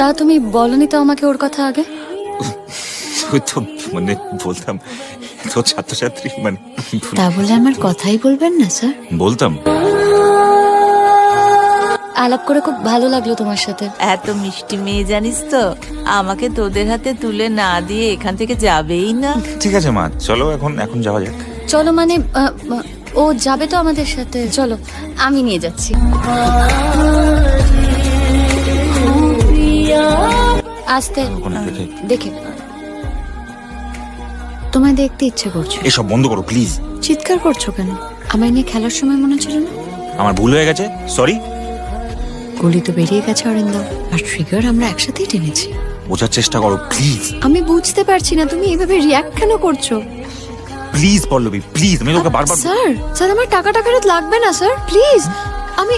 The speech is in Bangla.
তা তুমি বলনি তো আমাকে ওর কথা আগে? ওই তো মানে বলতাম তো ছাত্রছাত্রী মানে তা বলে আমার কথাই বলবেন না স্যার? বলতাম। আলাপ করে খুব ভালো লাগলো তোমার সাথে। এত মিষ্টি মেয়ে জানিস তো, আমাকে তোদের হাতে তুলে না দিয়ে এখান থেকে যাবেই না। ঠিক আছে মা, চলো এখন যাওয়া যাক। চলো মানে ও যাবে তো আমাদের সাথে? চলো আমি নিয়ে যাচ্ছি। আস্তে ওখানে দেখে দেখে। তোমায় দেখতে ইচ্ছে করছে। এসব বন্ধ করো প্লিজ। চিৎকার করছো কেন? আমায় নিয়ে খেলার সময় মনে ছিল না? আমার ভুল হয়ে গেছে, সরি। গুলি তো বেরিয়ে গেছে অরিন্দম, আর ট্রিগার আমরা একসাথেই টেনেছি। বোঝার চেষ্টা করো প্লিজ। আমি বুঝতে পারছি না তুমি এইভাবে রিয়াক্ট কেন করছো। প্লিজ পল্লবী প্লিজ, আমি তোকে বারবার স্যার আমার টাকাটা ফেরত লাগবে না স্যার, প্লিজ। আমি